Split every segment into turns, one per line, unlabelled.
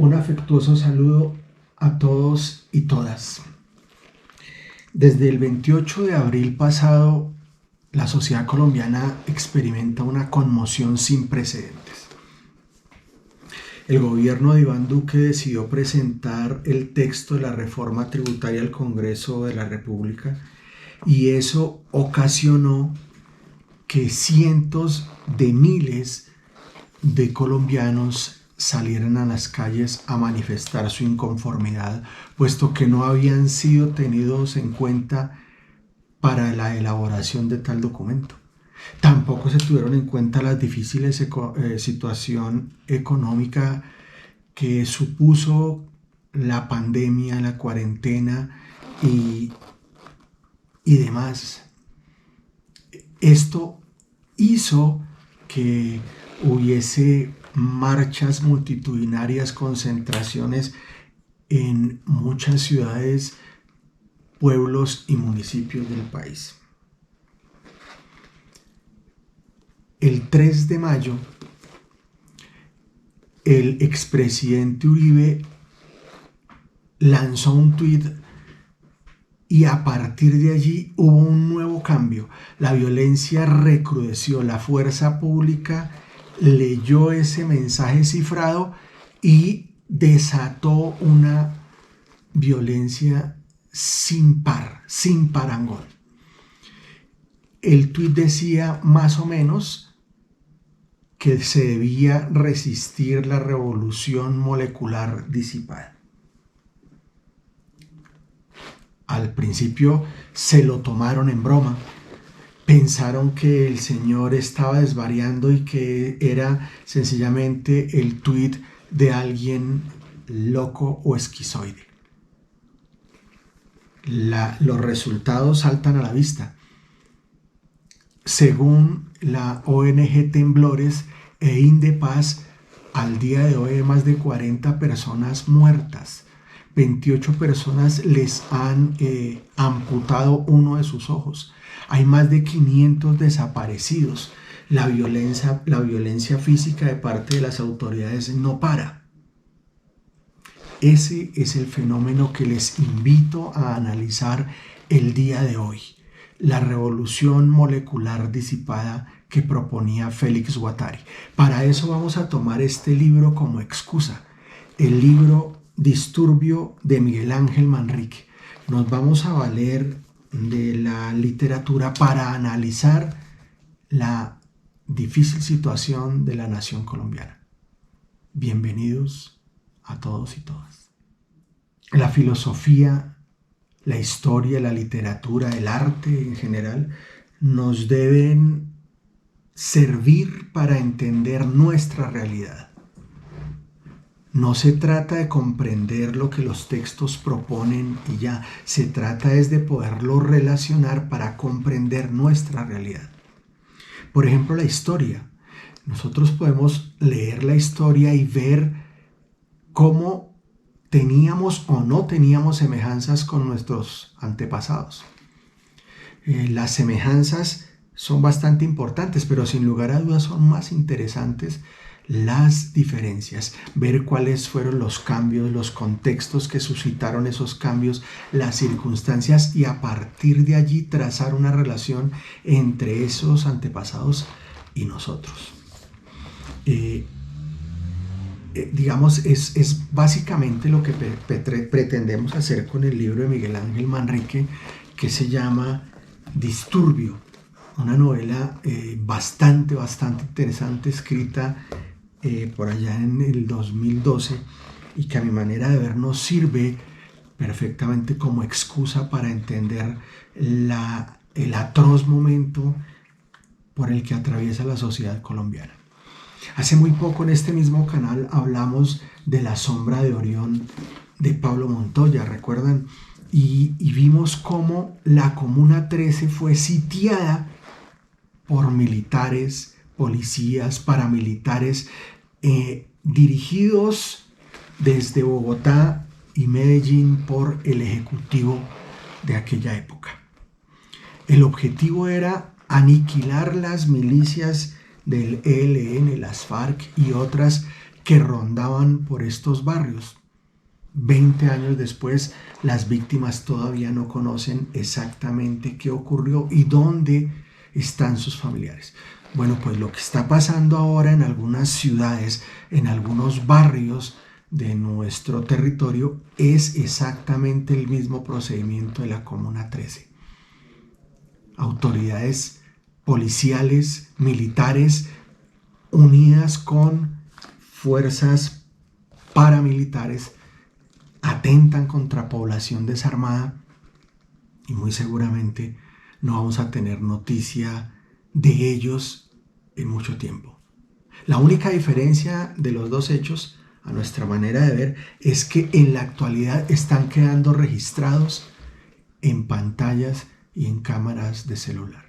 Un afectuoso saludo a todos y todas. Desde el 28 de abril pasado, la sociedad colombiana experimenta una conmoción sin precedentes. El gobierno de Iván Duque decidió presentar el texto de la reforma tributaria al Congreso de la República y eso ocasionó que cientos de miles de colombianos salieran a las calles a manifestar su inconformidad, puesto que no habían sido tenidos en cuenta para la elaboración de tal documento. Tampoco se tuvieron en cuenta las difíciles situación económica que supuso la pandemia, la cuarentena y demás. Esto hizo que hubiese marchas multitudinarias, concentraciones en muchas ciudades, pueblos y municipios del país. El 3 de mayo, el expresidente Uribe lanzó un tuit y a partir de allí hubo un nuevo cambio. La violencia recrudeció, la fuerza pública leyó ese mensaje cifrado y desató una violencia sin par, sin parangón. El tuit decía más o menos que se debía resistir la revolución molecular disipada. Al principio se lo tomaron en broma. Pensaron que el señor estaba desvariando y que era sencillamente el tuit de alguien loco o esquizoide. Los resultados saltan a la vista. Según la ONG Temblores e Indepaz, al día de hoy hay más de 40 personas muertas. 28 personas les han amputado uno de sus ojos. Hay más de 500 desaparecidos. La violencia física de parte de las autoridades no para. Ese es el fenómeno que les invito a analizar el día de hoy. La revolución molecular disipada que proponía Félix Guattari. Para eso vamos a tomar este libro como excusa. El libro Disturbio de Miguel Ángel Manrique. Nos vamos a valer de la literatura para analizar la difícil situación de la nación colombiana. Bienvenidos a todos y todas. La filosofía, la historia, la literatura, el arte en general nos deben servir para entender nuestra realidad. No se trata de comprender lo que los textos proponen y ya, se trata es de poderlo relacionar para comprender nuestra realidad. Por ejemplo, la historia. Nosotros podemos leer la historia y ver cómo teníamos o no teníamos semejanzas con nuestros antepasados. Las semejanzas son bastante importantes, pero sin lugar a dudas son más interesantes las diferencias, ver cuáles fueron los cambios, los contextos que suscitaron esos cambios, las circunstancias y a partir de allí trazar una relación entre esos antepasados y nosotros. Digamos, es básicamente lo que pretendemos hacer con el libro de Miguel Ángel Manrique, que se llama Disturbio, una novela bastante interesante, escrita por allá en el 2012 y que a mi manera de ver nos sirve perfectamente como excusa para entender el atroz momento por el que atraviesa la sociedad colombiana. Hace muy poco en este mismo canal hablamos de La sombra de Orión de Pablo Montoya, ¿recuerdan? Y vimos cómo la Comuna 13 fue sitiada por militares, policías, paramilitares, dirigidos desde Bogotá y Medellín por el ejecutivo de aquella época. El objetivo era aniquilar las milicias del ELN, las FARC y otras que rondaban por estos barrios. 20 años después, las víctimas todavía no conocen exactamente qué ocurrió y dónde están sus familiares. Bueno, pues lo que está pasando ahora en algunas ciudades, en algunos barrios de nuestro territorio, es exactamente el mismo procedimiento de la Comuna 13. Autoridades policiales, militares, unidas con fuerzas paramilitares, atentan contra población desarmada y muy seguramente no vamos a tener noticia de ellos en mucho tiempo. La única diferencia de los dos hechos, a nuestra manera de ver, es que en la actualidad están quedando registrados en pantallas y en cámaras de celular.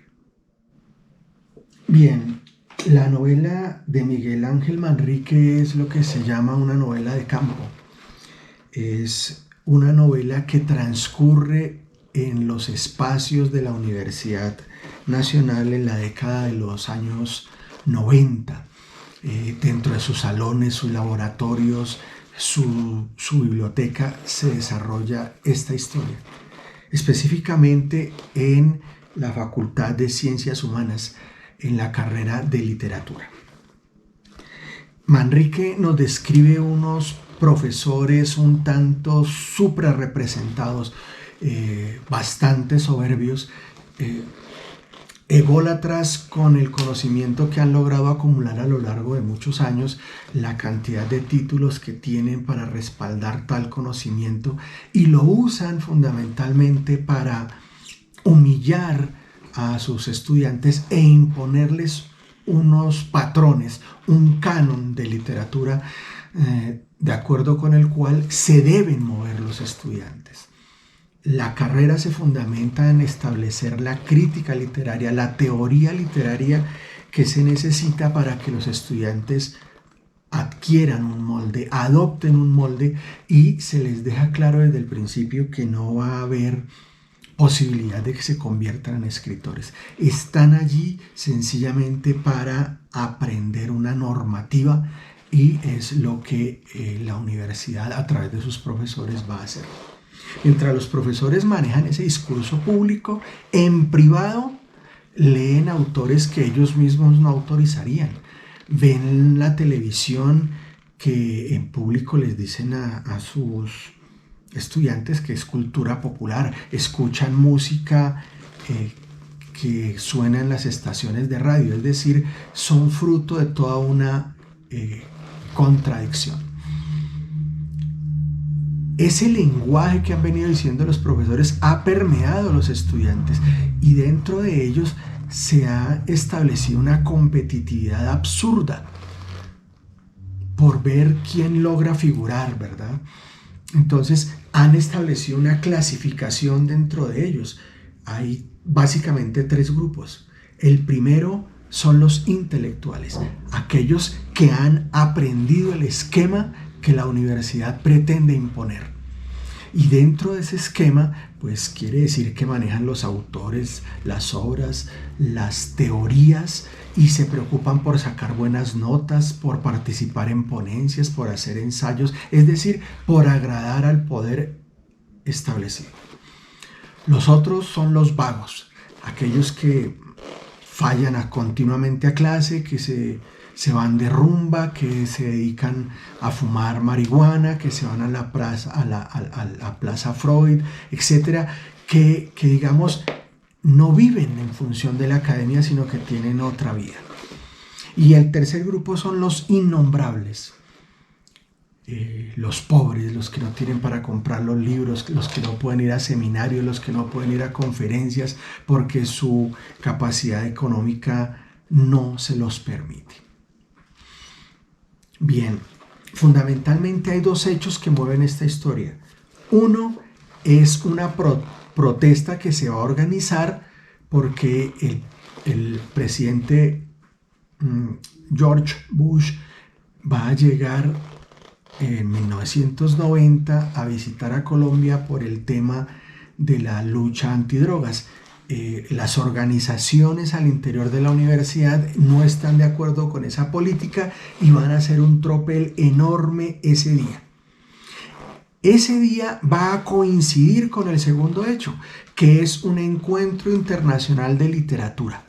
Bien, la novela de Miguel Ángel Manrique es lo que se llama una novela de campo. Es una novela que transcurre en los espacios de la Universidad Nacional en la década de los años 90. Dentro de sus salones, sus laboratorios, su biblioteca se desarrolla esta historia. Específicamente en la Facultad de Ciencias Humanas, en la carrera de literatura. Manrique nos describe unos profesores un tanto suprarrepresentados, bastante soberbios, ególatras con el conocimiento que han logrado acumular a lo largo de muchos años, la cantidad de títulos que tienen para respaldar tal conocimiento, y lo usan fundamentalmente para humillar a sus estudiantes e imponerles unos patrones, un canon de literatura de acuerdo con el cual se deben mover los estudiantes. La carrera se fundamenta en establecer la crítica literaria, la teoría literaria que se necesita para que los estudiantes adquieran un molde, adopten un molde, y se les deja claro desde el principio que no va a haber posibilidad de que se conviertan en escritores. Están allí sencillamente para aprender una normativa, y es lo que la universidad a través de sus profesores va a hacer. Mientras los profesores manejan ese discurso público, en privado leen autores que ellos mismos no autorizarían. Ven la televisión que en público les dicen a sus estudiantes que es cultura popular. Escuchan música que suena en las estaciones de radio. Es decir, son fruto de toda una contradicción. Ese lenguaje que han venido diciendo los profesores ha permeado a los estudiantes, y dentro de ellos se ha establecido una competitividad absurda por ver quién logra figurar, ¿verdad? Entonces han establecido una clasificación dentro de ellos. Hay básicamente tres grupos. El primero son los intelectuales, aquellos que han aprendido el esquema que la universidad pretende imponer. Y dentro de ese esquema, pues quiere decir que manejan los autores, las obras, las teorías, y se preocupan por sacar buenas notas, por participar en ponencias, por hacer ensayos, es decir, por agradar al poder establecido. Los otros son los vagos, aquellos que fallan continuamente a clase, que se van de rumba, que se dedican a fumar marihuana, que se van a la plaza Freud, etcétera, que digamos no viven en función de la academia, sino que tienen otra vida. Y el tercer grupo son los innombrables, los pobres, los que no tienen para comprar los libros, los que no pueden ir a seminarios, los que no pueden ir a conferencias porque su capacidad económica no se los permite. Bien, fundamentalmente hay dos hechos que mueven esta historia. Uno es una protesta que se va a organizar porque el presidente George Bush va a llegar en 1990 a visitar a Colombia por el tema de la lucha antidrogas. Las organizaciones al interior de la universidad no están de acuerdo con esa política y van a hacer un tropel enorme ese día. Ese día va a coincidir con el segundo hecho, que es un encuentro internacional de literatura.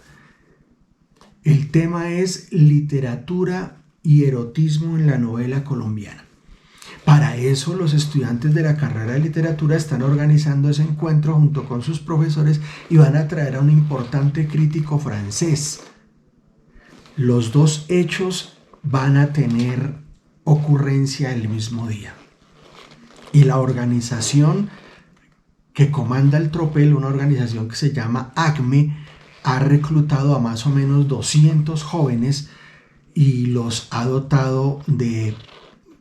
El tema es literatura y erotismo en la novela colombiana. Para eso los estudiantes de la carrera de literatura están organizando ese encuentro junto con sus profesores y van a traer a un importante crítico francés. Los dos hechos van a tener ocurrencia el mismo día. Y la organización que comanda el tropel, una organización que se llama ACME, ha reclutado a más o menos 200 jóvenes y los ha dotado de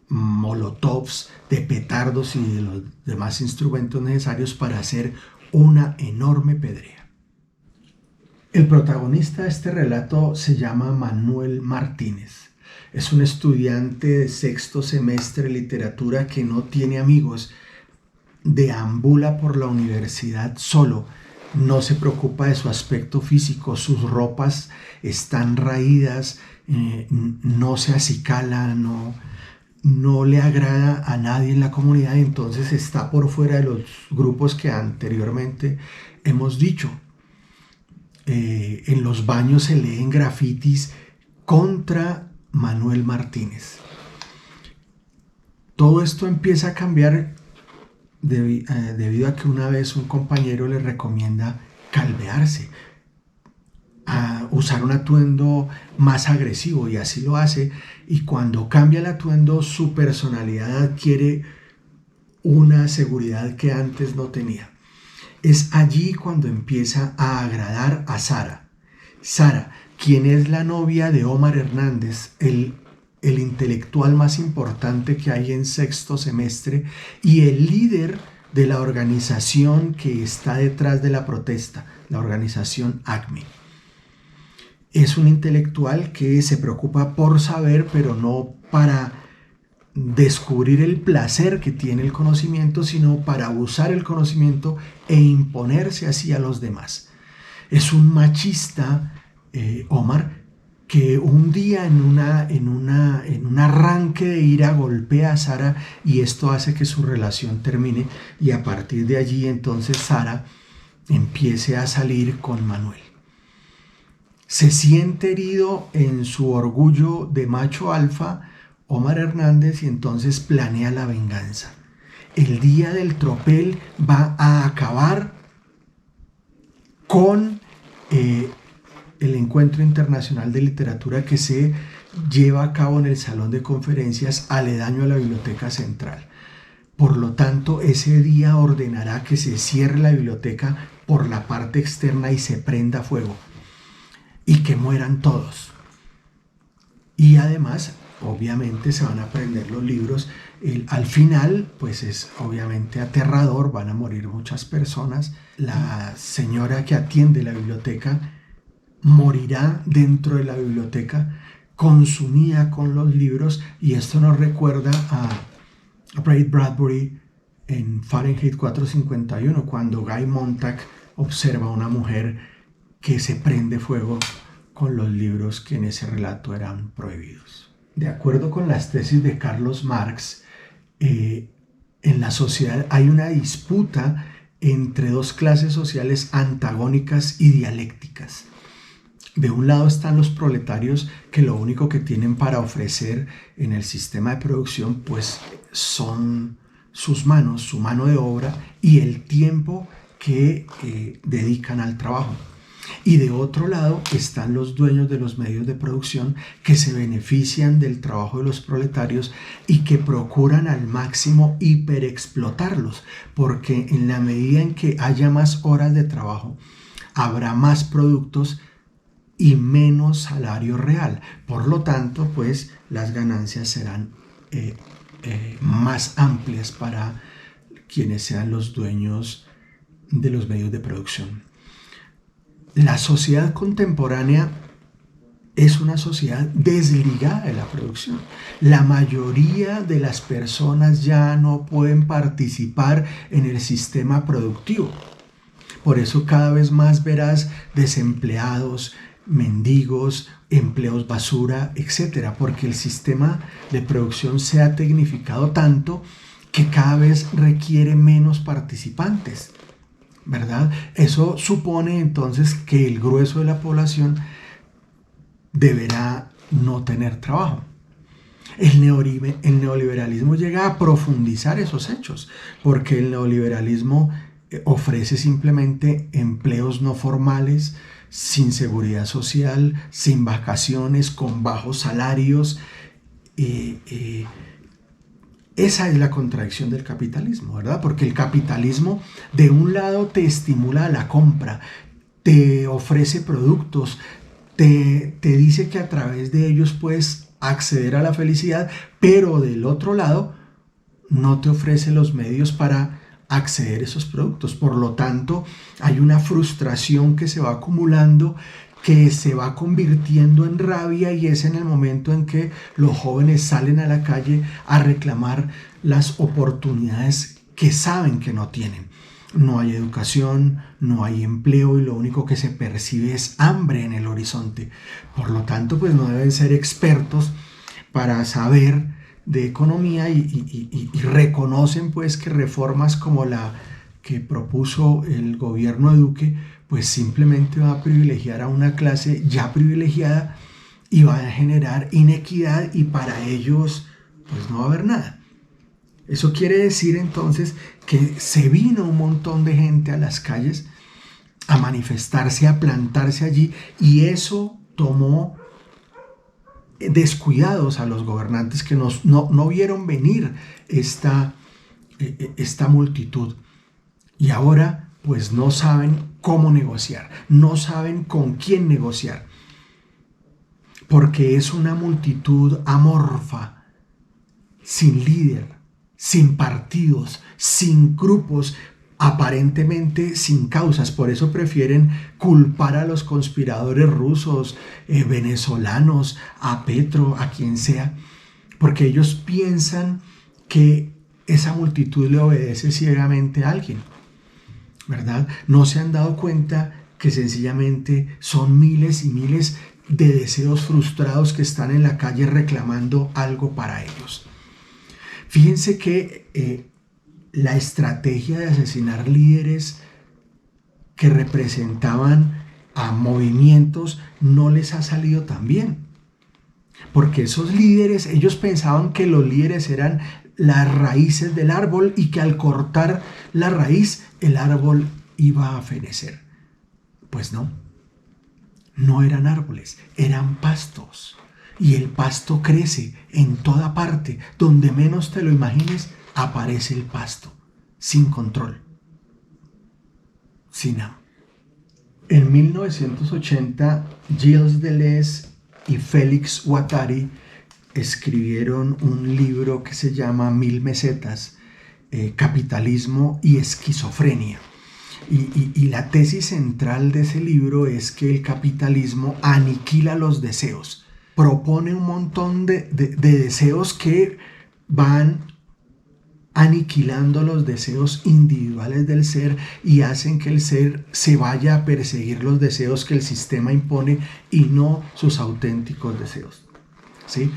molotovs, de petardos y de los demás instrumentos necesarios para hacer una enorme pedrea. El protagonista de este relato se llama Manuel Martínez. Es un estudiante de sexto semestre de literatura que no tiene amigos, deambula por la universidad solo, no se preocupa de su aspecto físico, sus ropas están raídas, no se acicala, no le agrada a nadie en la comunidad, entonces está por fuera de los grupos que anteriormente hemos dicho. En los baños se leen grafitis contra Manuel Martínez. Todo esto empieza a cambiar debido a que una vez un compañero le recomienda calvearse, a usar un atuendo más agresivo, y así lo hace, y cuando cambia el atuendo su personalidad adquiere una seguridad que antes no tenía. Es allí cuando empieza a agradar a Sara. Sara, quien es la novia de Omar Hernández, el intelectual más importante que hay en sexto semestre y el líder de la organización que está detrás de la protesta, la organización ACME. Es un intelectual que se preocupa por saber, pero no para descubrir el placer que tiene el conocimiento, sino para usar el conocimiento e imponerse así a los demás. Es un machista, Omar, que un día en un arranque de ira golpea a Sara y esto hace que su relación termine, y a partir de allí entonces Sara empiece a salir con Manuel. Se siente herido en su orgullo de macho alfa Omar Hernández y entonces planea la venganza. El día del tropel va a acabar con el Encuentro Internacional de Literatura que se lleva a cabo en el Salón de Conferencias aledaño a la Biblioteca Central. Por lo tanto, ese día ordenará que se cierre la biblioteca por la parte externa y se prenda fuego y que mueran todos. Y además, obviamente, se van a prender los libros. Al final, pues es obviamente aterrador, van a morir muchas personas. La señora que atiende la biblioteca morirá dentro de la biblioteca, consumida con los libros, y esto nos recuerda a Ray Bradbury en Fahrenheit 451, cuando Guy Montag observa a una mujer que se prende fuego con los libros que en ese relato eran prohibidos. De acuerdo con las tesis de Carlos Marx, en la sociedad hay una disputa entre dos clases sociales antagónicas y dialécticas. De un lado están los proletarios, que lo único que tienen para ofrecer en el sistema de producción pues son sus manos, su mano de obra y el tiempo que dedican al trabajo. Y de otro lado están los dueños de los medios de producción, que se benefician del trabajo de los proletarios y que procuran al máximo hiperexplotarlos, porque en la medida en que haya más horas de trabajo, habrá más productos y menos salario real. Por lo tanto, pues las ganancias serán más amplias para quienes sean los dueños de los medios de producción. La sociedad contemporánea es una sociedad desligada de la producción. La mayoría de las personas ya no pueden participar en el sistema productivo. Por eso cada vez más verás desempleados, mendigos, empleos basura, etcétera, porque el sistema de producción se ha tecnificado tanto que cada vez requiere menos participantes, ¿verdad? Eso supone entonces que el grueso de la población deberá no tener trabajo. El neoliberalismo llega a profundizar esos hechos, porque el neoliberalismo ofrece simplemente empleos no formales, sin seguridad social, sin vacaciones, con bajos salarios. Esa es la contradicción del capitalismo, ¿verdad? Porque el capitalismo, de un lado, te estimula a la compra, te ofrece productos, te dice que a través de ellos puedes acceder a la felicidad, pero del otro lado no te ofrece los medios para acceder a esos productos. Por lo tanto, hay una frustración que se va acumulando, que se va convirtiendo en rabia, y es en el momento en que los jóvenes salen a la calle a reclamar las oportunidades que saben que no tienen. No hay educación, no hay empleo, y lo único que se percibe es hambre en el horizonte. Por lo tanto, pues no deben ser expertos para saber de economía, y reconocen pues que reformas como la que propuso el gobierno de Duque pues simplemente va a privilegiar a una clase ya privilegiada y va a generar inequidad, y para ellos pues no va a haber nada. Eso quiere decir entonces que se vino un montón de gente a las calles a manifestarse, a plantarse allí, y eso tomó descuidados a los gobernantes, que no vieron venir esta multitud, y ahora pues no saben cómo negociar, no saben con quién negociar, porque es una multitud amorfa, sin líder, sin partidos, sin grupos, aparentemente sin causas. Por eso prefieren culpar a los conspiradores rusos, venezolanos, a Petro, a quien sea, porque ellos piensan que esa multitud le obedece ciegamente a alguien, ¿verdad? No se han dado cuenta que sencillamente son miles y miles de deseos frustrados que están en la calle reclamando algo para ellos. Fíjense que la estrategia de asesinar líderes que representaban a movimientos no les ha salido tan bien, porque esos líderes, ellos pensaban que los líderes eran las raíces del árbol, y que al cortar la raíz el árbol iba a fenecer. Pues no eran árboles, eran pastos, y el pasto crece en toda parte. Donde menos te lo imagines aparece el pasto, sin control, sin nada. En 1980, Gilles Deleuze y Félix Guattari escribieron un libro que se llama 1000 mesetas, capitalismo y esquizofrenia. Y la tesis central de ese libro es que el capitalismo aniquila los deseos, propone un montón de deseos que van aniquilando los deseos individuales del ser, y hacen que el ser se vaya a perseguir los deseos que el sistema impone y no sus auténticos deseos. ¿Sí?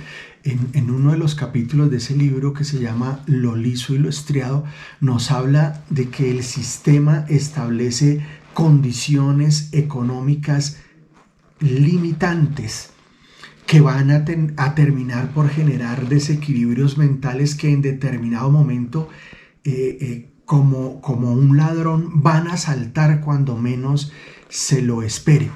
En uno de los capítulos de ese libro, que se llama Lo liso y lo estriado, nos habla de que el sistema establece condiciones económicas limitantes que van a terminar por generar desequilibrios mentales que en determinado momento, como un ladrón, van a saltar cuando menos se lo espere.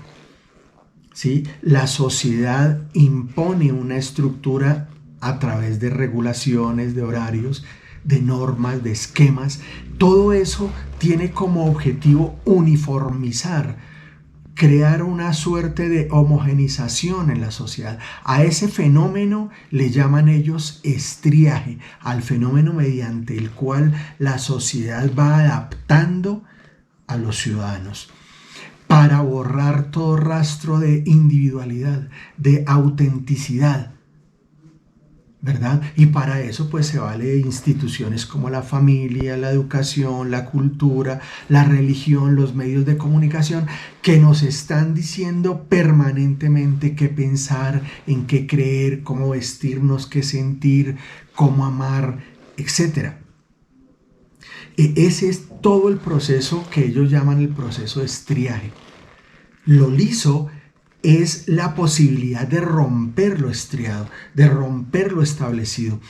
¿Sí? La sociedad impone una estructura a través de regulaciones, de horarios, de normas, de esquemas. Todo eso tiene como objetivo uniformizar, crear una suerte de homogenización en la sociedad. A ese fenómeno le llaman ellos estriaje, al fenómeno mediante el cual la sociedad va adaptando a los ciudadanos, para borrar todo rastro de individualidad, de autenticidad. ¿verdad? Y para eso pues se vale de instituciones como la familia, la educación, la cultura, la religión, los medios de comunicación que nos están diciendo permanentemente qué pensar, en qué creer, cómo vestirnos, qué sentir, cómo amar, etcétera. Ese es todo el proceso que ellos llaman el proceso de estriaje. Lo liso es la posibilidad de romper lo estriado, de romper lo establecido,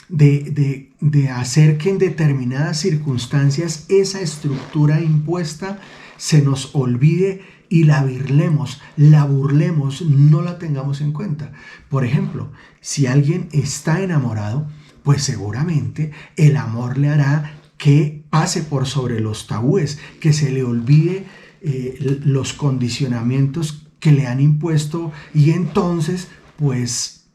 de hacer que en determinadas circunstancias esa estructura impuesta se nos olvide y la burlemos, no la tengamos en cuenta. Por ejemplo, si alguien está enamorado, pues seguramente el amor le hará que pase por sobre los tabúes, que se le olvide los condicionamientos que le han impuesto y entonces pues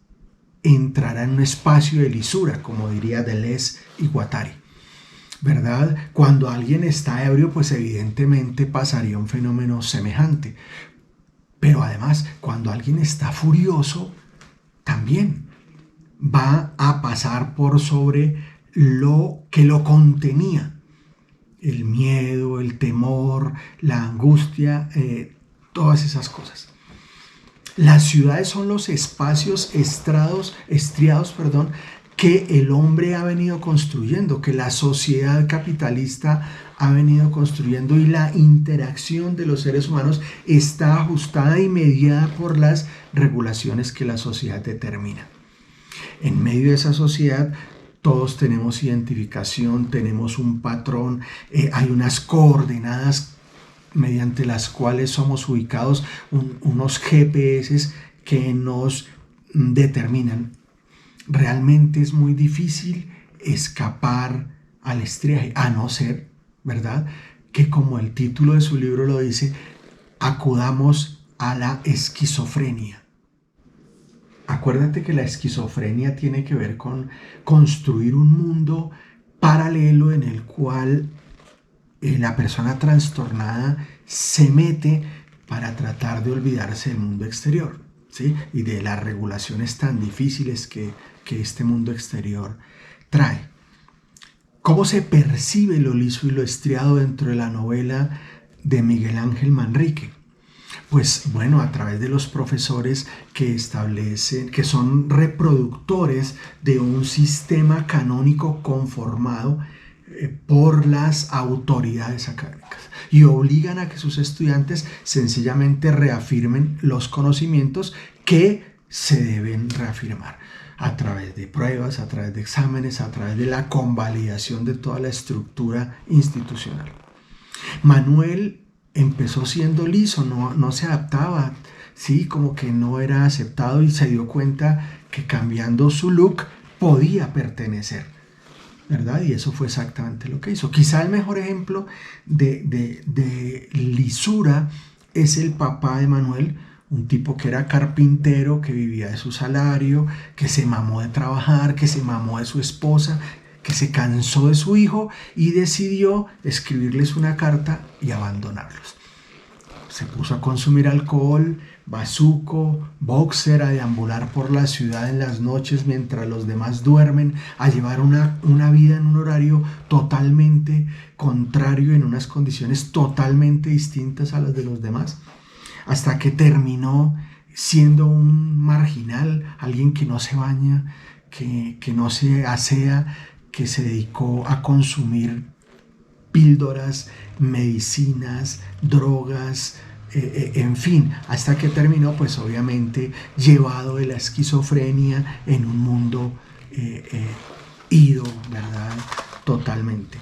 entrará en un espacio de lisura, como diría Deleuze y Guattari, ¿verdad? Cuando alguien está ebrio, pues evidentemente pasaría un fenómeno semejante. Pero además, cuando alguien está furioso, también va a pasar por sobre lo que lo contenía. El miedo, el temor, la angustia, todas esas cosas. Las ciudades son los espacios estriados, que el hombre ha venido construyendo, que la sociedad capitalista ha venido construyendo y la interacción de los seres humanos está ajustada y mediada por las regulaciones que la sociedad determina. En medio de esa sociedad todos tenemos identificación, tenemos un patrón, hay unas coordenadas mediante las cuales somos ubicados, unos GPS que nos determinan. Realmente es muy difícil escapar al estriaje, a no ser, ¿verdad?, que como el título de su libro lo dice, acudamos a la esquizofrenia. Acuérdate que la esquizofrenia tiene que ver con construir un mundo paralelo en el cual la persona trastornada se mete para tratar de olvidarse del mundo exterior, ¿sí? Y de las regulaciones tan difíciles que este mundo exterior trae. ¿Cómo se percibe lo liso y lo estriado dentro de la novela de Miguel Ángel Manrique? Pues bueno, a través de los profesores que establecen, que son reproductores de un sistema canónico conformado por las autoridades académicas y obligan a que sus estudiantes sencillamente reafirmen los conocimientos que se deben reafirmar a través de pruebas, a través de exámenes, a través de la convalidación de toda la estructura institucional. Manuel empezó siendo liso, no se adaptaba, ¿sí? Como que no era aceptado y se dio cuenta que cambiando su look podía pertenecer, ¿verdad? Y eso fue exactamente lo que hizo. Quizá el mejor ejemplo de lisura es el papá de Manuel, un tipo que era carpintero, que vivía de su salario, que se mamó de trabajar, que se mamó de su esposa, que se cansó de su hijo y decidió escribirles una carta y abandonarlos. Se puso a consumir alcohol, bazuco, boxer, a deambular por la ciudad en las noches mientras los demás duermen, a llevar una vida en un horario totalmente contrario, en unas condiciones totalmente distintas a las de los demás, hasta que terminó siendo un marginal, alguien que no se baña, que no se asea, que se dedicó a consumir píldoras, medicinas, drogas, en fin, hasta que terminó pues obviamente llevado de la esquizofrenia en un mundo ido, ¿verdad? Totalmente.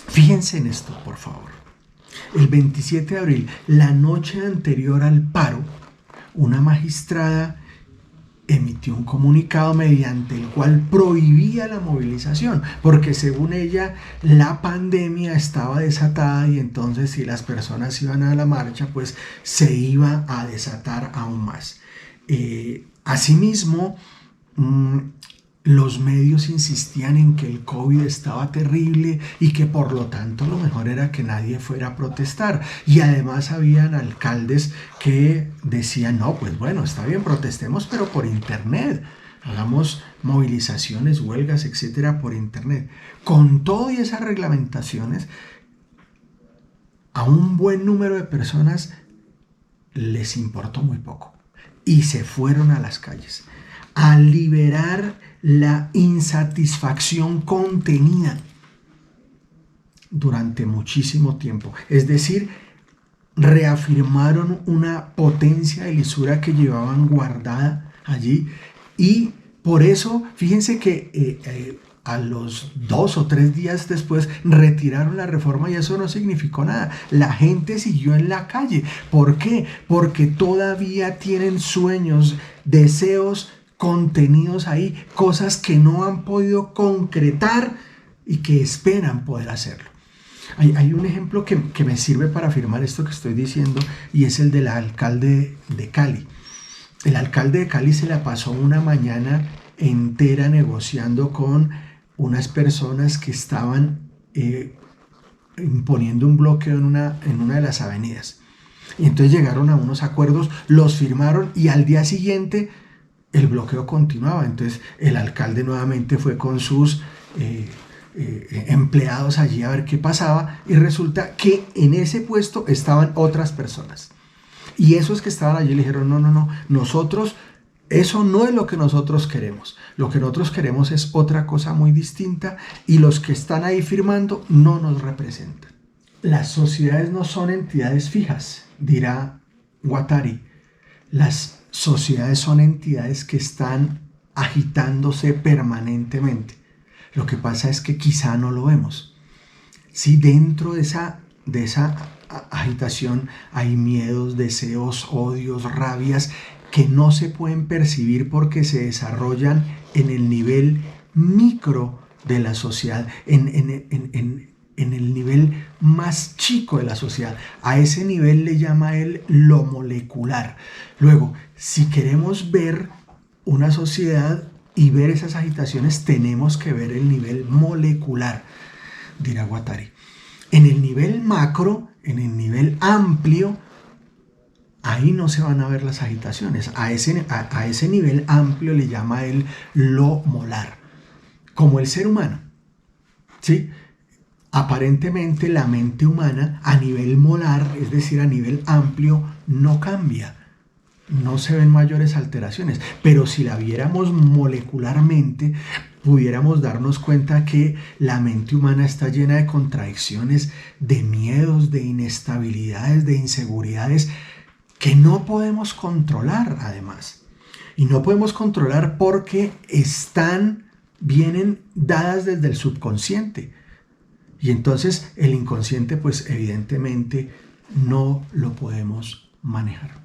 Fíjense en esto, por favor. El 27 de abril, la noche anterior al paro, una magistrada emitió un comunicado mediante el cual prohibía la movilización, porque según ella la pandemia estaba desatada y entonces si las personas iban a la marcha pues se iba a desatar aún más. Asimismo, los medios insistían en que el COVID estaba terrible y que por lo tanto lo mejor era que nadie fuera a protestar. Y además habían alcaldes que decían, no, pues bueno, está bien, protestemos, pero por internet, hagamos movilizaciones, huelgas, etcétera, por internet. Con todo y esas reglamentaciones, a un buen número de personas les importó muy poco y se fueron a las calles a liberar la insatisfacción contenida durante muchísimo tiempo. Es decir, reafirmaron una potencia de lisura que llevaban guardada allí, y por eso fíjense que a los 2 o 3 días después retiraron la reforma y eso no significó nada. La gente siguió en la calle. ¿Por qué? Porque todavía tienen sueños, deseos contenidos ahí, cosas que no han podido concretar y que esperan poder hacerlo. Hay un ejemplo que me sirve para afirmar esto que estoy diciendo, y es el del alcalde de Cali. El alcalde de Cali se la pasó una mañana entera negociando con unas personas que estaban imponiendo un bloqueo en una de las avenidas. Y entonces llegaron a unos acuerdos, los firmaron y al día siguiente el bloqueo continuaba. Entonces el alcalde nuevamente fue con sus empleados allí a ver qué pasaba, y resulta que en ese puesto estaban otras personas. Y esos que estaban allí le dijeron, no, nosotros, eso no es lo que nosotros queremos. Lo que nosotros queremos es otra cosa muy distinta, y los que están ahí firmando no nos representan. Las sociedades no son entidades fijas, dirá Guattari. Las sociedades son entidades que están agitándose permanentemente. Lo que pasa es que quizá no lo vemos. Si dentro de esa agitación hay miedos, deseos, odios, rabias que no se pueden percibir porque se desarrollan en el nivel micro de la sociedad, en el nivel más chico de la sociedad. A ese nivel le llama él lo molecular. Luego, si queremos ver una sociedad y ver esas agitaciones, tenemos que ver el nivel molecular, dirá Guattari. En el nivel macro, en el nivel amplio, ahí no se van a ver las agitaciones. A ese nivel amplio le llama él lo molar, como el ser humano, ¿sí? Aparentemente la mente humana a nivel molar, es decir, a nivel amplio, no cambia. No se ven mayores alteraciones, pero si la viéramos molecularmente, pudiéramos darnos cuenta que la mente humana está llena de contradicciones, de miedos, de inestabilidades, de inseguridades que no podemos controlar, además. Y no podemos controlar porque vienen dadas desde el subconsciente. Y entonces el inconsciente, pues evidentemente no lo podemos manejar.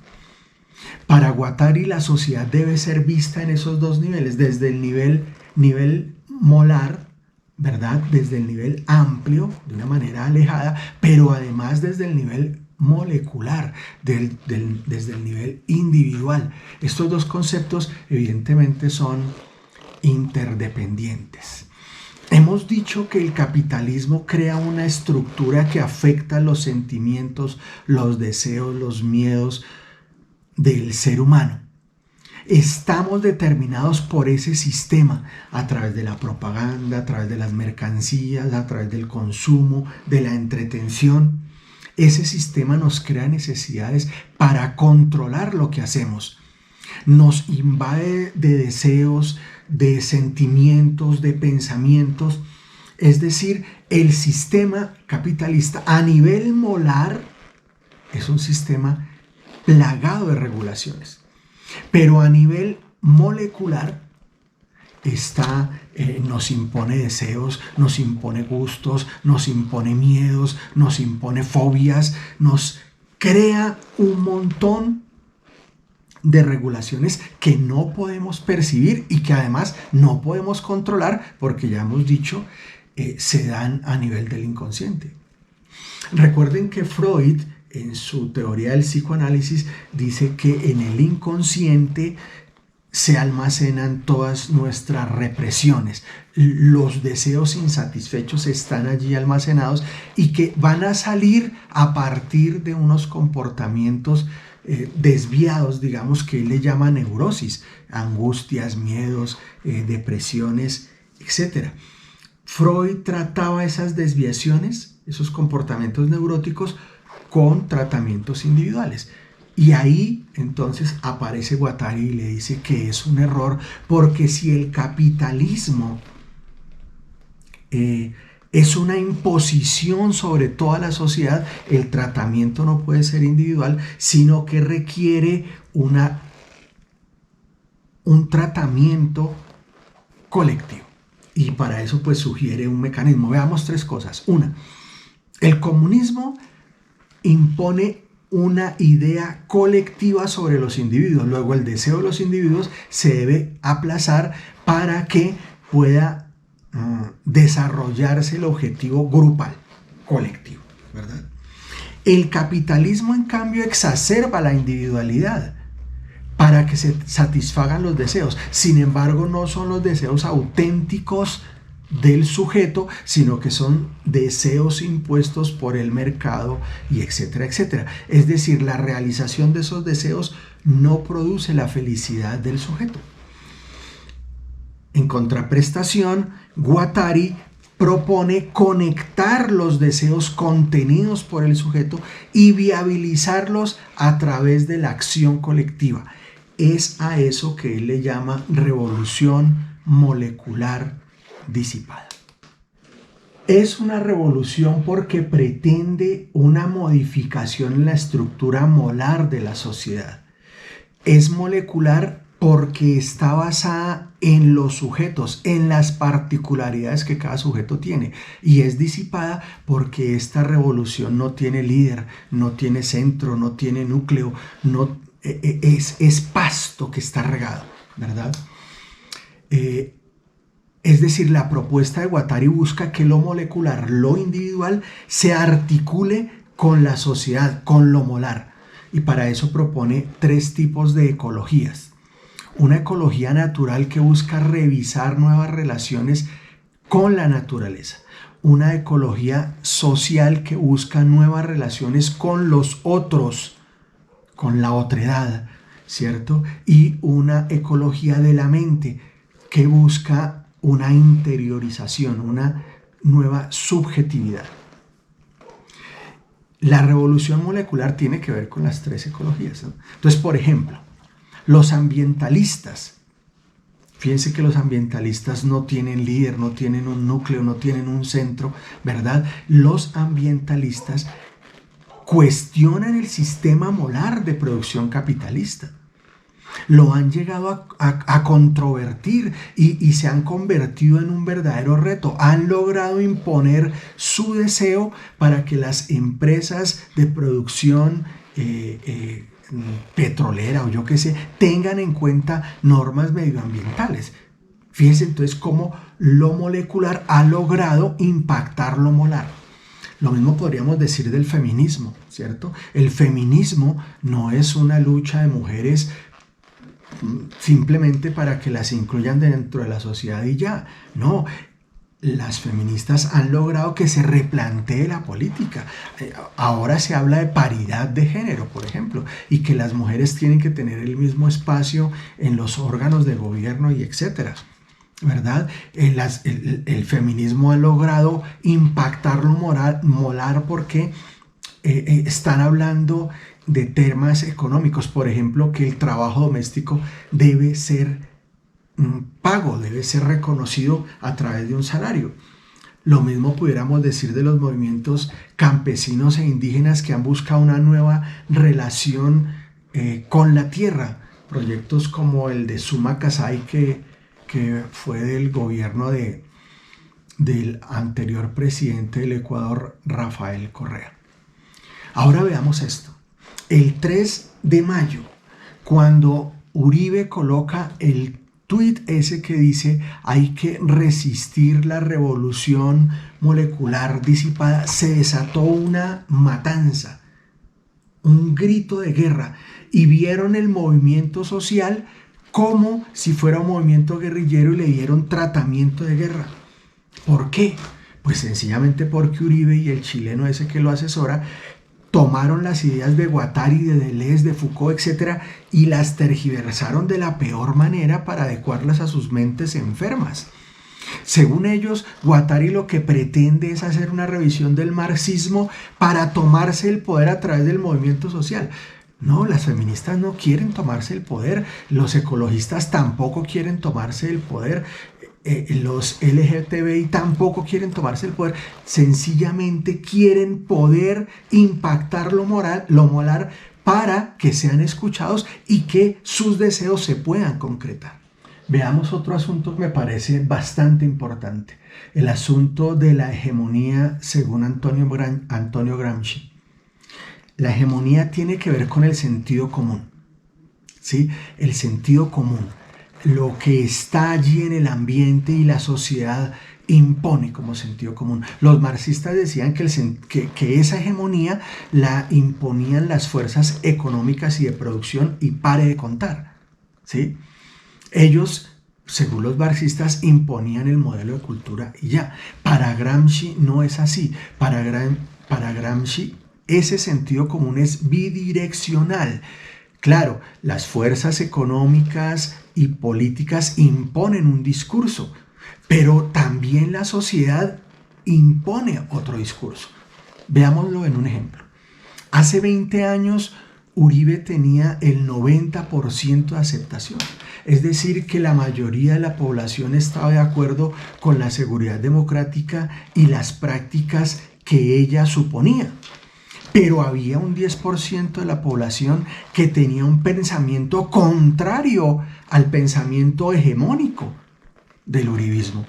Para Guattari, la sociedad debe ser vista en esos dos niveles, desde el nivel molar, ¿verdad? Desde el nivel amplio, de una manera alejada, pero además desde el nivel molecular, desde el nivel individual. Estos dos conceptos evidentemente son interdependientes. Hemos dicho que el capitalismo crea una estructura que afecta los sentimientos, los deseos, los miedos del ser humano. Estamos determinados por ese sistema a través de la propaganda, a través de las mercancías, a través del consumo, de la entretención. Ese sistema nos crea necesidades para controlar lo que hacemos. Nos invade de deseos, de sentimientos, de pensamientos. Es decir, el sistema capitalista a nivel molar es un sistema plagado de regulaciones, pero a nivel molecular nos impone deseos, nos impone gustos, nos impone miedos, nos impone fobias, nos crea un montón de regulaciones que no podemos percibir y que además no podemos controlar, porque ya hemos dicho, se dan a nivel del inconsciente. Recuerden que Freud, en su teoría del psicoanálisis, dice que en el inconsciente se almacenan todas nuestras represiones. Los deseos insatisfechos están allí almacenados y que van a salir a partir de unos comportamientos desviados, digamos, que él le llama neurosis, angustias, miedos, depresiones, etc. Freud trataba esas desviaciones, esos comportamientos neuróticos, con tratamientos individuales. Y ahí entonces aparece Guattari y le dice que es un error, porque si el capitalismo es una imposición sobre toda la sociedad, el tratamiento no puede ser individual, sino que requiere un tratamiento colectivo. Y para eso pues sugiere un mecanismo. Veamos tres cosas. Una, el comunismo impone una idea colectiva sobre los individuos. Luego el deseo de los individuos se debe aplazar para que pueda desarrollarse el objetivo grupal, colectivo, ¿verdad? El capitalismo, en cambio, exacerba la individualidad para que se satisfagan los deseos. Sin embargo, no son los deseos auténticos del sujeto, sino que son deseos impuestos por el mercado y etcétera, etcétera. Es decir, la realización de esos deseos no produce la felicidad del sujeto. En contraprestación, Guattari propone conectar los deseos contenidos por el sujeto y viabilizarlos a través de la acción colectiva. Es a eso que él le llama revolución molecular disipada. Es una revolución porque pretende una modificación en la estructura molar de la sociedad. Es molecular porque está basada en los sujetos, en las particularidades que cada sujeto tiene. Y es disipada porque esta revolución no tiene líder, no tiene centro, no tiene núcleo, es pasto que está regado, ¿verdad? Es decir, la propuesta de Guattari busca que lo molecular, lo individual, se articule con la sociedad, con lo molar. Y para eso propone tres tipos de ecologías. Una ecología natural que busca revisar nuevas relaciones con la naturaleza. Una ecología social que busca nuevas relaciones con los otros, con la otredad, ¿cierto? Y una ecología de la mente que busca una interiorización, una nueva subjetividad. La revolución molecular tiene que ver con las tres ecologías, ¿no? Entonces, por ejemplo, los ambientalistas, fíjense que los ambientalistas no tienen líder, no tienen un núcleo, no tienen un centro, ¿verdad? Los ambientalistas cuestionan el sistema molar de producción capitalista. Lo han llegado a controvertir y se han convertido en un verdadero reto. Han logrado imponer su deseo para que las empresas de producción petrolera o yo qué sé, tengan en cuenta normas medioambientales. Fíjense entonces cómo lo molecular ha logrado impactar lo molar. Lo mismo podríamos decir del feminismo, ¿cierto? El feminismo no es una lucha de mujeres simplemente para que las incluyan dentro de la sociedad y ya. No, las feministas han logrado que se replantee la política. Ahora se habla de paridad de género, por ejemplo, y que las mujeres tienen que tener el mismo espacio en los órganos de gobierno y etcétera, ¿verdad? El feminismo ha logrado impactar lo molar porque están hablando de temas económicos, por ejemplo, que el trabajo doméstico debe ser pago, debe ser reconocido a través de un salario. Lo mismo pudiéramos decir de los movimientos campesinos e indígenas que han buscado una nueva relación con la tierra. Proyectos como el de Suma Casay, que fue del gobierno del anterior presidente del Ecuador, Rafael Correa. Ahora veamos esto. El 3 de mayo, cuando Uribe coloca el tuit ese que dice hay que resistir la revolución molecular disipada, se desató una matanza, un grito de guerra, y vieron el movimiento social como si fuera un movimiento guerrillero y le dieron tratamiento de guerra. ¿Por qué? Pues sencillamente porque Uribe y el chileno ese que lo asesora tomaron las ideas de Guattari, de Deleuze, de Foucault, etc., y las tergiversaron de la peor manera para adecuarlas a sus mentes enfermas. Según ellos, Guattari lo que pretende es hacer una revisión del marxismo para tomarse el poder a través del movimiento social. No, las feministas no quieren tomarse el poder, los ecologistas tampoco quieren tomarse el poder, los LGTBI tampoco quieren tomarse el poder, sencillamente quieren poder impactar lo moral para que sean escuchados y que sus deseos se puedan concretar. Veamos otro asunto que me parece bastante importante, el asunto de la hegemonía según Antonio Gramsci. La hegemonía tiene que ver con el sentido común, ¿sí? El sentido común, lo que está allí en el ambiente y la sociedad impone como sentido común. Los marxistas decían que esa hegemonía la imponían las fuerzas económicas y de producción y pare de contar, ¿sí? Ellos, según los marxistas, imponían el modelo de cultura y ya. Para Gramsci no es así. Para Gramsci ese sentido común es bidireccional. Claro, las fuerzas económicas y políticas imponen un discurso, pero también la sociedad impone otro discurso. Veámoslo en un ejemplo. Hace 20 años Uribe tenía el 90% de aceptación. Es decir, que la mayoría de la población estaba de acuerdo con la seguridad democrática y las prácticas que ella suponía. Pero había un 10% de la población que tenía un pensamiento contrario al pensamiento hegemónico del uribismo.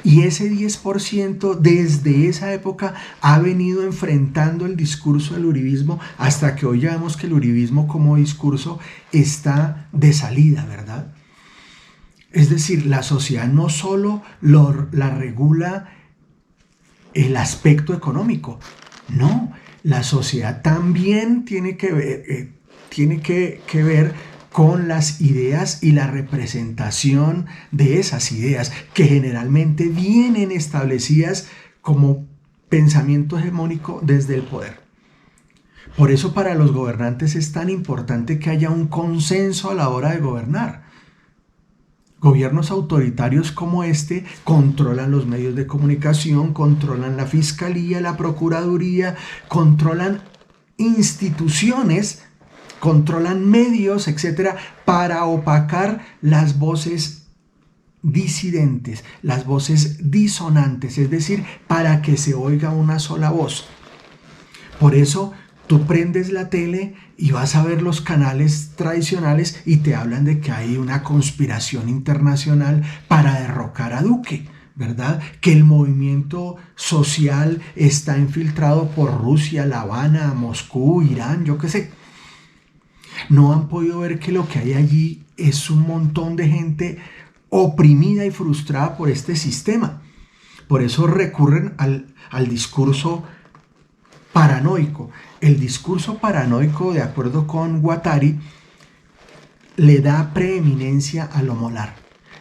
Y ese 10% desde esa época ha venido enfrentando el discurso del uribismo hasta que hoy ya vemos que el uribismo como discurso está de salida, ¿verdad? Es decir, la sociedad no solo la regula el aspecto económico, no, la sociedad también tiene que ver con las ideas y la representación de esas ideas que generalmente vienen establecidas como pensamiento hegemónico desde el poder. Por eso para los gobernantes es tan importante que haya un consenso a la hora de gobernar. Gobiernos autoritarios como este controlan los medios de comunicación, controlan la fiscalía, la procuraduría, controlan instituciones, controlan medios, etcétera, para opacar las voces disidentes, las voces disonantes, es decir, para que se oiga una sola voz. Por eso tú prendes la tele y vas a ver los canales tradicionales y te hablan de que hay una conspiración internacional para derrocar a Duque, ¿verdad? Que el movimiento social está infiltrado por Rusia, La Habana, Moscú, Irán, yo qué sé. No han podido ver que lo que hay allí es un montón de gente oprimida y frustrada por este sistema. Por eso recurren al discurso paranoico. El discurso paranoico, de acuerdo con Guattari, le da preeminencia a lo molar.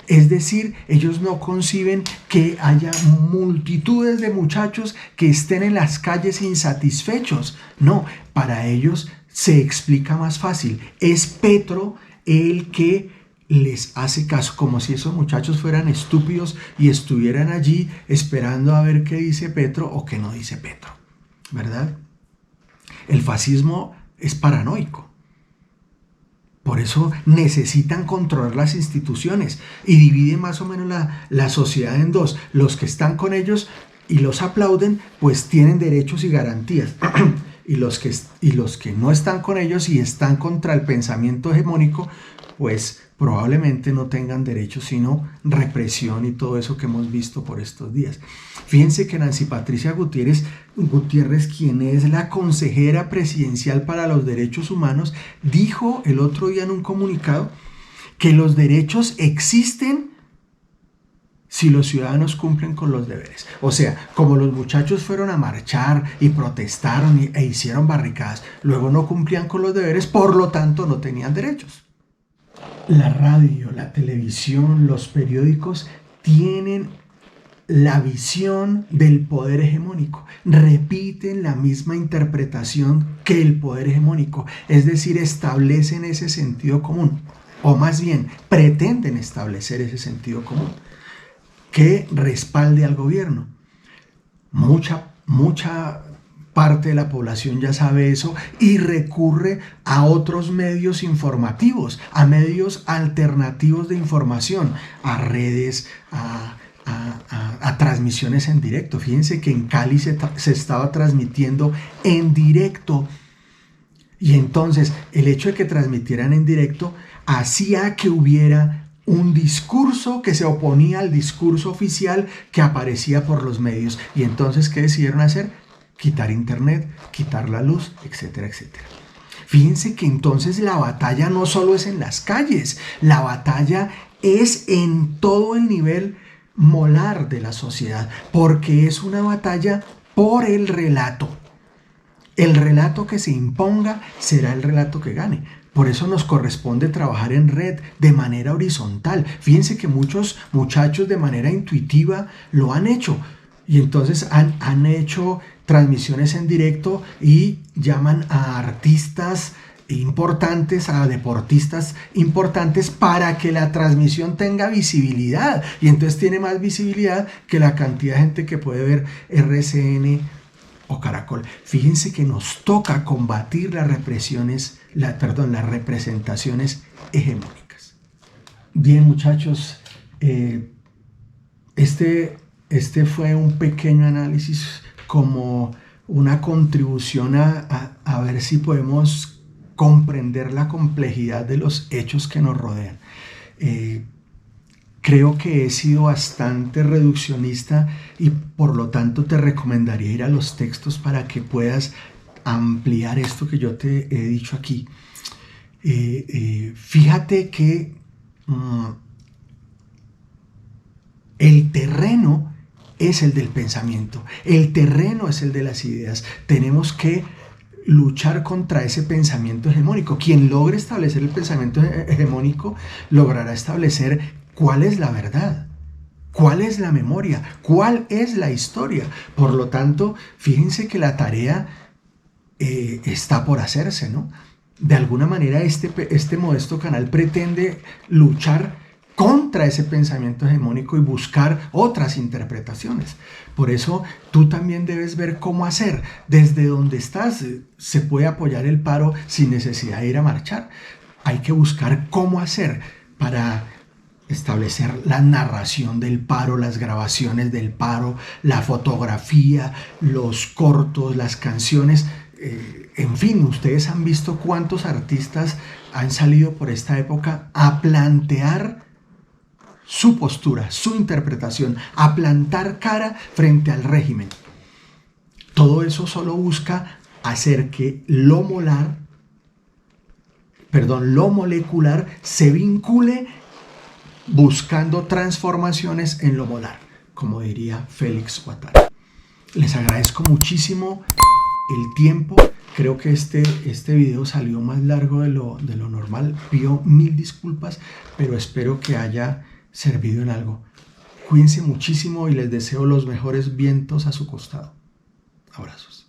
Es decir, ellos no conciben que haya multitudes de muchachos que estén en las calles insatisfechos. No, para ellos se explica más fácil. Es Petro el que les hace caso, como si esos muchachos fueran estúpidos y estuvieran allí esperando a ver qué dice Petro o qué no dice Petro, ¿verdad? El fascismo es paranoico. Por eso necesitan controlar las instituciones y dividen más o menos la sociedad en dos. Los que están con ellos y los aplauden, pues tienen derechos y garantías. y los que no están con ellos y están contra el pensamiento hegemónico, pues probablemente no tengan derechos, sino represión y todo eso que hemos visto por estos días. Fíjense que Nancy Patricia Gutiérrez, quien es la consejera presidencial para los derechos humanos, dijo el otro día en un comunicado que los derechos existen si los ciudadanos cumplen con los deberes. O sea, como los muchachos fueron a marchar y protestaron e hicieron barricadas, luego no cumplían con los deberes, por lo tanto no tenían derechos. La radio, la televisión, los periódicos tienen la visión del poder hegemónico, repiten la misma interpretación que el poder hegemónico, es decir, establecen ese sentido común, o más bien pretenden establecer ese sentido común que respalde al gobierno. Mucha parte de la población ya sabe eso y recurre a otros medios informativos, a medios alternativos de información, a redes, a transmisiones en directo. Fíjense que en Cali se estaba transmitiendo en directo, y entonces el hecho de que transmitieran en directo hacía que hubiera un discurso que se oponía al discurso oficial que aparecía por los medios. Y entonces, ¿qué decidieron hacer? Quitar internet, quitar la luz, etcétera, etcétera. Fíjense que entonces la batalla no solo es en las calles, la batalla es en todo el nivel molar de la sociedad, porque es una batalla por el relato. El relato que se imponga será el relato que gane. Por eso nos corresponde trabajar en red de manera horizontal. Fíjense que muchos muchachos de manera intuitiva lo han hecho. Y entonces han hecho transmisiones en directo y llaman a artistas importantes, a deportistas importantes, para que la transmisión tenga visibilidad. Y entonces tiene más visibilidad que la cantidad de gente que puede ver RCN o Caracol. Fíjense que nos toca combatir las representaciones hegemónicas. Bien, muchachos, este fue un pequeño análisis como una contribución a ver si podemos comprender la complejidad de los hechos que nos rodean. Creo que he sido bastante reduccionista y por lo tanto te recomendaría ir a los textos para que puedas ampliar esto que yo te he dicho aquí. Fíjate que el terreno es el del pensamiento, el terreno es el de las ideas. Tenemos que luchar contra ese pensamiento hegemónico. Quien logre establecer el pensamiento hegemónico logrará establecer cuál es la verdad, cuál es la memoria, cuál es la historia. Por lo tanto, fíjense que la tarea está por hacerse, ¿no? De alguna manera este modesto canal pretende luchar contra ese pensamiento hegemónico y buscar otras interpretaciones. Por eso tú también debes ver cómo hacer. Desde donde estás se puede apoyar el paro sin necesidad de ir a marchar. Hay que buscar cómo hacer para establecer la narración del paro, las grabaciones del paro, la fotografía, los cortos, las canciones. En fin, ustedes han visto cuántos artistas han salido por esta época a plantear su postura, su interpretación, a plantar cara frente al régimen. Todo eso solo busca hacer que lo molecular se vincule buscando transformaciones en lo molar, como diría Félix Guattari. Les agradezco muchísimo el tiempo. Creo que este video salió más largo de lo normal. Pido 1000 disculpas, pero espero que haya servido en algo. Cuídense muchísimo y les deseo los mejores vientos a su costado. Abrazos.